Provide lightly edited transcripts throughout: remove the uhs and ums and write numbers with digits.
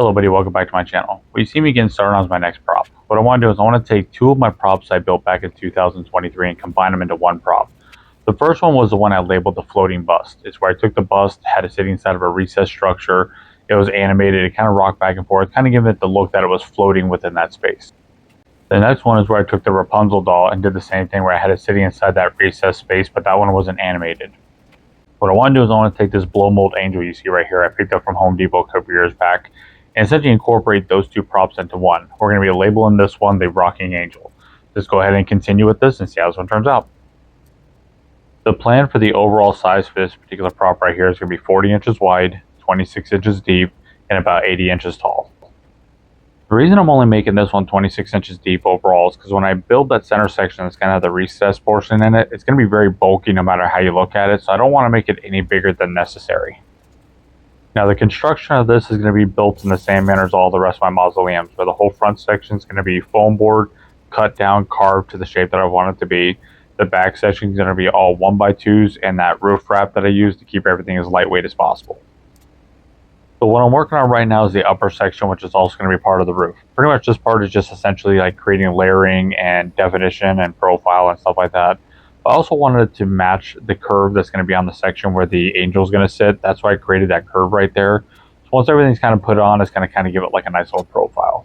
Hello buddy, welcome back to my channel. What you see me getting started on is my next prop. What I want to do is I want to take two of my props I built back in 2023 and combine them into one prop. The first one was the one I labeled the floating bust. It's where I took the bust, had it sitting inside of a recessed structure. It was animated, it kind of rocked back and forth, kind of giving it the look that it was floating within that space. The next one is where I took the Rapunzel doll and did the same thing where I had it sitting inside that recessed space, but that one wasn't animated. What I want to do is I want to take this blow mold angel you see right here I picked up from Home Depot a couple years back and essentially incorporate those two props into one. We're going to be labeling this one the Rocking Angel. Just go ahead and continue with this and see how this one turns out. The plan for the overall size for this particular prop right here is going to be 40 inches wide, 26 inches deep, and about 80 inches tall. The reason I'm only making this one 26 inches deep overall is because when I build that center section that's going to have the recessed portion in it, it's going to be very bulky no matter how you look at it, so I don't want to make it any bigger than necessary. Now the construction of this is going to be built in the same manner as all the rest of my mausoleums, where the whole front section is going to be foam board, cut down, carved to the shape that I want it to be. The back section is going to be all 1x2s and that roof wrap that I use to keep everything as lightweight as possible. So what I'm working on right now is the upper section, which is also going to be part of the roof. Pretty much this part is just essentially like creating layering and definition and profile and stuff like that. I also wanted it to match the curve that's going to be on the section where the angel is going to sit. That's why I created that curve right there. So once everything's kind of put on, it's going to kind of give it like a nice little profile.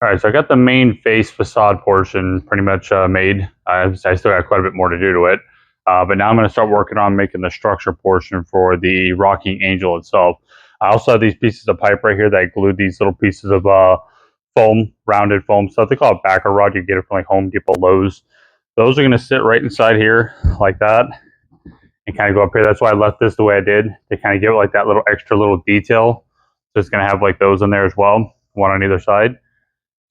All right, so I got the main face facade portion pretty much made. I still got quite a bit more to do to it. But now I'm going to start working on making the structure portion for the Rocking Angel itself. I also have these pieces of pipe right here that I glued these little pieces of foam, rounded foam stuff. They call it backer rod. You get it from like Home Depot, Lowe's. Those are going to sit right inside here like that and kind of go up here. That's why I left this the way I did, to kind of give it like that little extra little detail. So it's going to have like those in there as well, one on either side.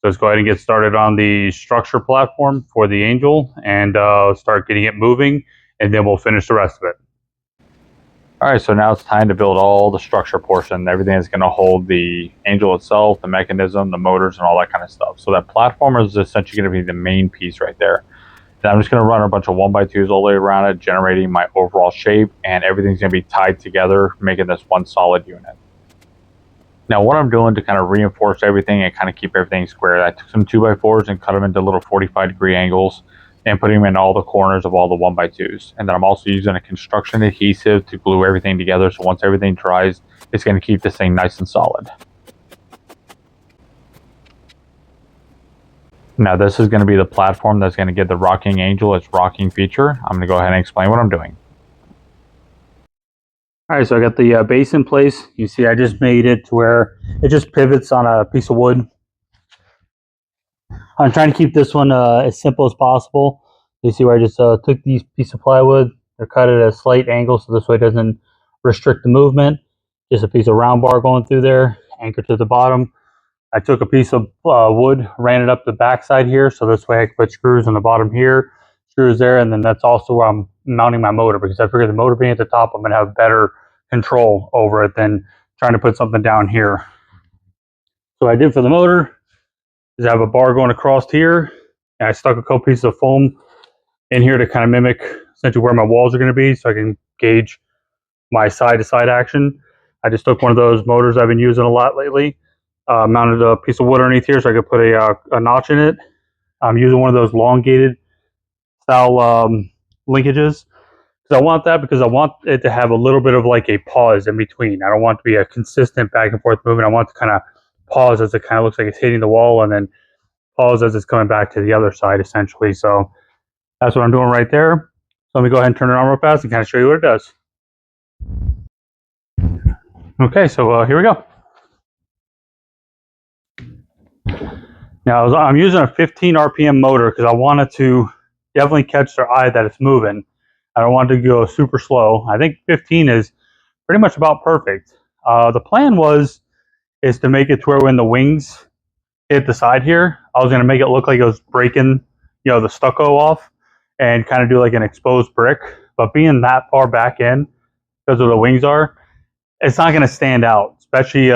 So let's go ahead and get started on the structure platform for the angel and start getting it moving, and then we'll finish the rest of it. Alright, so now it's time to build all the structure portion, everything that's going to hold the angel itself, the mechanism, the motors, and all that kind of stuff. So that platform is essentially going to be the main piece right there. And I'm just going to run a bunch of 1x2s all the way around it, generating my overall shape, and everything's going to be tied together, making this one solid unit. Now what I'm doing to kind of reinforce everything and kind of keep everything square, I took some 2x4s and cut them into little 45-degree angles and putting them in all the corners of all the 1x2s. And then I'm also using a construction adhesive to glue everything together, so once everything dries, it's going to keep this thing nice and solid. Now this is going to be the platform that's going to give the Rocking Angel its rocking feature. I'm going to go ahead and explain what I'm doing. Alright, so I got the base in place. You see I just made it to where it just pivots on a piece of wood. I'm trying to keep this one as simple as possible. You see where I just took these pieces of plywood, they're cut at a slight angle so this way it doesn't restrict the movement. Just a piece of round bar going through there, anchored to the bottom. I took a piece of wood, ran it up the back side here, so this way I can put screws on the bottom here, screws there, and then that's also where I'm mounting my motor, because I figure the motor being at the top, I'm going to have better control over it than trying to put something down here. So what I did for the motor is I have a bar going across here, and I stuck a couple pieces of foam in here to kind of mimic essentially where my walls are going to be, so I can gauge my side-to-side action. I just took one of those motors I've been using a lot lately, mounted a piece of wood underneath here so I could put a notch in it. I'm using one of those elongated style linkages. I want that because I want it to have a little bit of like a pause in between. I don't want it to be a consistent back and forth movement. I want it to kind of pause as it kind of looks like it's hitting the wall, and then pause as it's coming back to the other side essentially. So that's what I'm doing right there. So let me go ahead and turn it on real fast and kind of show you what it does. Okay, so here we go. Now I'm using a 15 RPM motor because I wanted to definitely catch their eye that it's moving. I don't want it to go super slow. I think 15 is pretty much about perfect. The plan is to make it to where when the wings hit the side here, I was going to make it look like it was breaking, the stucco off and kind of do like an exposed brick. But being that far back in, because of the wings are, it's not going to stand out, especially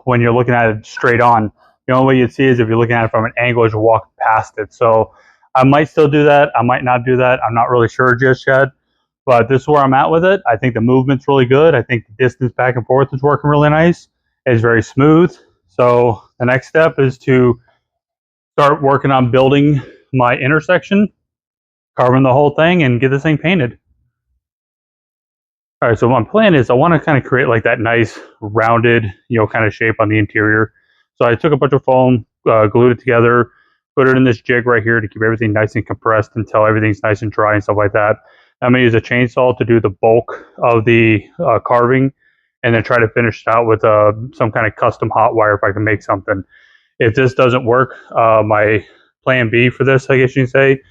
when you're looking at it straight on. The only way you'd see is if you're looking at it from an angle as you walk past it. So I might still do that. I might not do that. I'm not really sure just yet. But this is where I'm at with it. I think the movement's really good. I think the distance back and forth is working really nice. It's very smooth. So the next step is to start working on building my intersection, carving the whole thing, and get this thing painted. All right, so my plan is I want to kind of create like that nice rounded, kind of shape on the interior. So I took a bunch of foam, glued it together, put it in this jig right here to keep everything nice and compressed until everything's nice and dry and stuff like that. I'm gonna use a chainsaw to do the bulk of the carving, and then try to finish it out with some kind of custom hot wire if I can make something. If this doesn't work, my plan B for this, I guess you can say,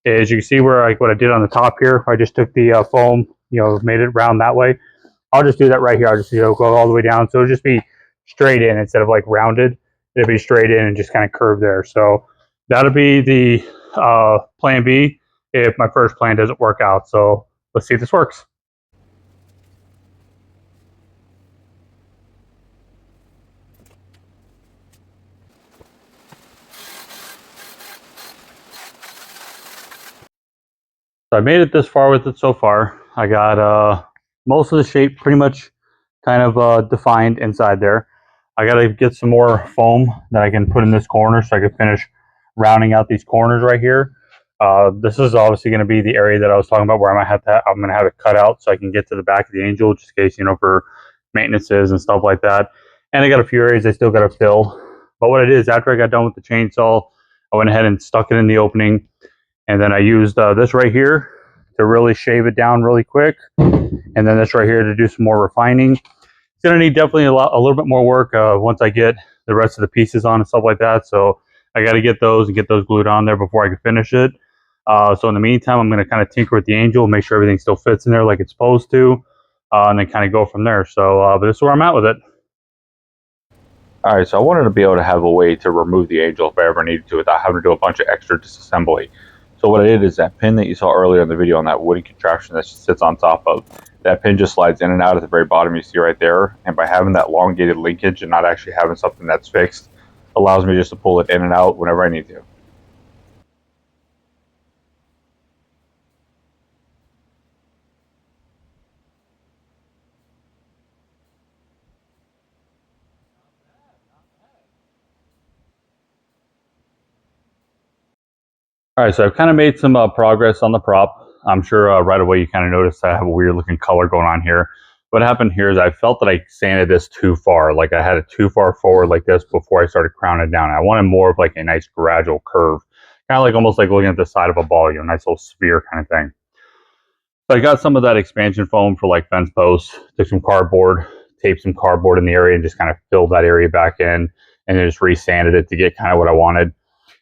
is you can see where what I did on the top here. I just took the foam, made it round that way. I'll just do that right here. I'll just go all the way down, so it'll just be straight in instead of like rounded. It'll be straight in and just kind of curved there. So that'll be the plan B if my first plan doesn't work out. So let's see if this works. So I made it this far with it so far. I got most of the shape pretty much kind of defined inside there. I got to get some more foam that I can put in this corner so I can finish rounding out these corners right here. This is obviously going to be the area that I was talking about where I'm going to have it cut out so I can get to the back of the angel, just in case, for maintenances and stuff like that. And I got a few areas I still got to fill. But what I did is after I got done with the chainsaw, I went ahead and stuck it in the opening. And then I used this right here to really shave it down really quick. And then this right here to do some more refining. It's going to need definitely a little bit more work once I get the rest of the pieces on and stuff like that. So I got to get those and get those glued on there before I can finish it. So in the meantime, I'm going to kind of tinker with the angel, make sure everything still fits in there like it's supposed to, and then kind of go from there. So but this is where I'm at with it. All right, so I wanted to be able to have a way to remove the angel if I ever needed to without having to do a bunch of extra disassembly. So what I did is that pin that you saw earlier in the video on that wooden contraption that sits on top of, that pin just slides in and out at the very bottom you see right there. And by having that elongated linkage and not actually having something that's fixed, allows me just to pull it in and out whenever I need to. All right, so I've kind of made some progress on the prop. I'm sure right away you kind of noticed I have a weird looking color going on here. What happened here is I felt that I sanded this too far. Like I had it too far forward like this before I started crowning it down. I wanted more of like a nice gradual curve. Kind of like almost like looking at the side of a ball, nice little sphere kind of thing. So I got some of that expansion foam for like fence posts, took some cardboard, taped some cardboard in the area and just kind of filled that area back in and then just re-sanded it to get kind of what I wanted.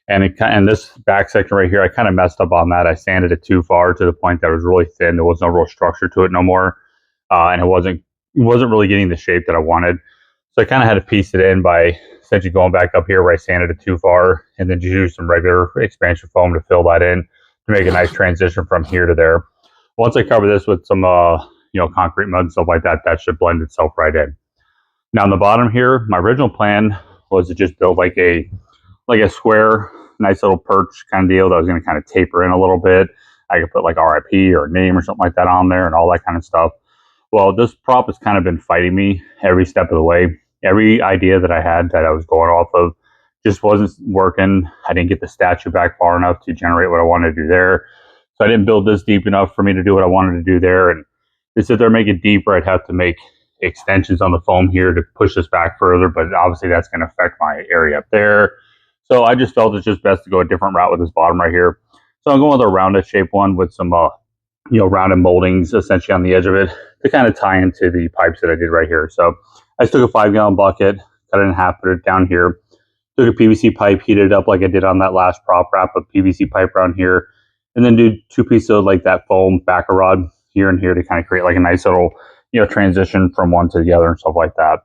And this back section right here, I kind of messed up on that. I sanded it too far to the point that it was really thin. There was no real structure to it no more. And it wasn't really getting the shape that I wanted. So I kind of had to piece it in by essentially going back up here where I sanded it too far and then just use some regular expansion foam to fill that in to make a nice transition from here to there. Once I cover this with some concrete mud and stuff like that, that should blend itself right in. Now on the bottom here, my original plan was to just build like a square, nice little perch kind of deal that was going to kind of taper in a little bit. I could put like RIP or a name or something like that on there and all that kind of stuff. Well, this prop has kind of been fighting me every step of the way. Every idea that I had that I was going off of just wasn't working. I didn't get the statue back far enough to generate what I wanted to do there. So I didn't build this deep enough for me to do what I wanted to do there. And to sit there and make it deeper, I'd have to make extensions on the foam here to push this back further. But obviously that's going to affect my area up there. So I just felt it's just best to go a different route with this bottom right here. So I'm going with a rounded shape one with some rounded moldings essentially on the edge of it to kind of tie into the pipes that I did right here. So I just took a 5-gallon bucket, cut it in half, put it down here. Took a PVC pipe, heated it up like I did on that last prop, wrap a PVC pipe around here, and then do 2 pieces of like that foam backer rod here and here to kind of create like a nice little transition from one to the other and stuff like that.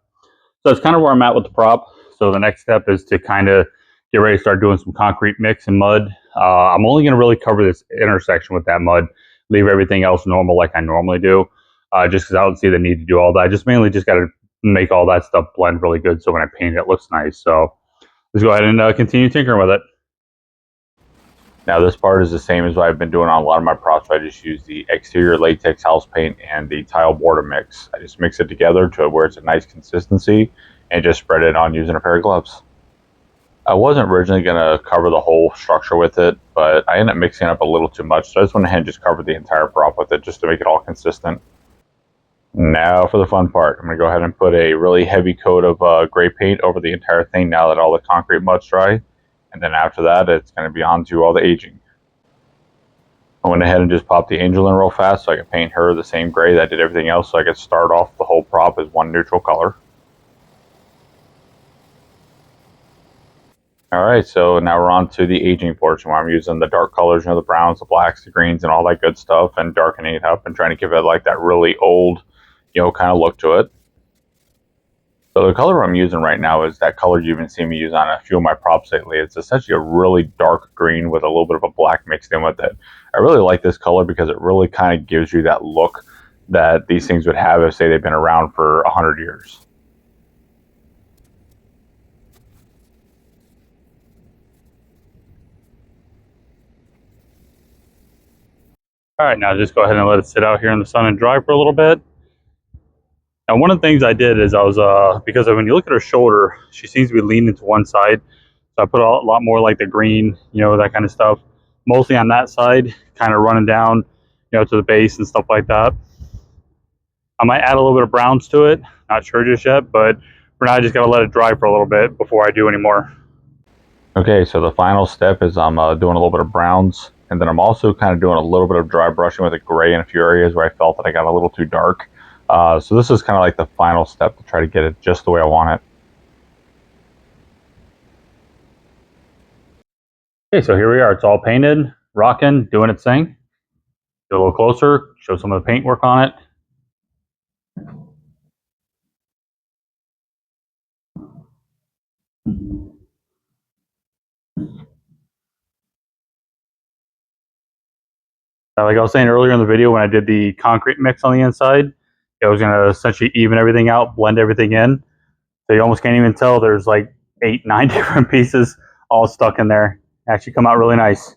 So that's kind of where I'm at with the prop. So the next step is to kind of get ready to start doing some concrete mix and mud. I'm only going to really cover this intersection with that mud, leave everything else normal like I normally do, just because I don't see the need to do all that. I just mainly just got to make all that stuff blend really good so when I paint it, it looks nice. So let's go ahead and continue tinkering with it. Now this part is the same as what I've been doing on a lot of my props. I just use the exterior latex house paint and the tile border mix. I just mix it together to where it's a nice consistency and just spread it on using a pair of gloves. I wasn't originally going to cover the whole structure with it, but I ended up mixing it up a little too much, so I just went ahead and just covered the entire prop with it just to make it all consistent. Now for the fun part. I'm going to go ahead and put a really heavy coat of gray paint over the entire thing now that all the concrete mud's dry. And then after that, it's going to be on to all the aging. I went ahead and just popped the angel in real fast so I could paint her the same gray that I did everything else, so I could start off the whole prop as one neutral color. Alright, so now we're on to the aging portion where I'm using the dark colors, the browns, the blacks, the greens, and all that good stuff, and darkening it up and trying to give it like that really old, kind of look to it. So the color I'm using right now is that color you've been seeing me use on a few of my props lately. It's essentially a really dark green with a little bit of a black mixed in with it. I really like this color because it really kind of gives you that look that these things would have if, say, they've been around for 100 years. All right, now just go ahead and let it sit out here in the sun and dry for a little bit. Now, one of the things I did is I was, because when you look at her shoulder, she seems to be leaning to one side. So I put a lot more like the green, that kind of stuff, mostly on that side, kind of running down, to the base and stuff like that. I might add a little bit of browns to it. Not sure just yet, but for now I just got to let it dry for a little bit before I do any more. Okay, so the final step is I'm doing a little bit of browns, and then I'm also kind of doing a little bit of dry brushing with a gray in a few areas where I felt that I got a little too dark. So this is kind of like the final step to try to get it just the way I want it. Okay, so here we are. It's all painted, rocking, doing its thing. Get a little closer, show some of the paint work on it. Like I was saying earlier in the video, when I did the concrete mix on the inside, I was going to essentially even everything out, blend everything in. So you almost can't even tell there's like 8, 9 different pieces all stuck in there. Actually come out really nice.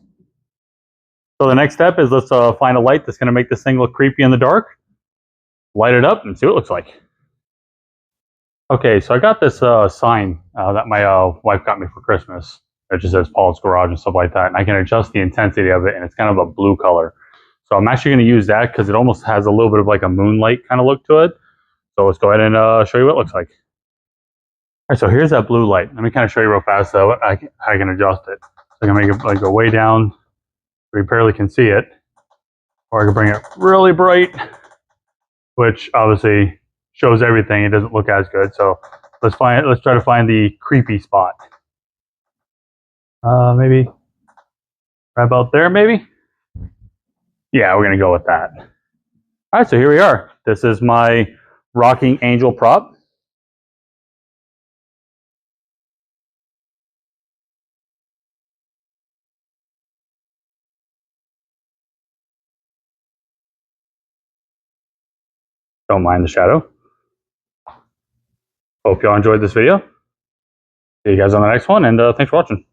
So the next step is let's find a light that's going to make this thing look creepy in the dark. Light it up and see what it looks like. Okay, so I got this sign that my wife got me for Christmas. It just says Paul's Garage and stuff like that. And I can adjust the intensity of it, and it's kind of a blue color. So I'm actually going to use that because it almost has a little bit of like a moonlight kind of look to it. So let's go ahead and show you what it looks like. All right, so here's that blue light. Let me kind of show you real fast though how I can adjust it. So I can make it like go way down where you barely can see it. Or I can bring it really bright, which obviously shows everything. It doesn't look as good. So let's try to find the creepy spot. Maybe right about there, maybe? Yeah, we're gonna go with that. All right, so here we are. This is my rocking angel prop. Don't mind the shadow. Hope y'all enjoyed this video. See you guys on the next one, and thanks for watching.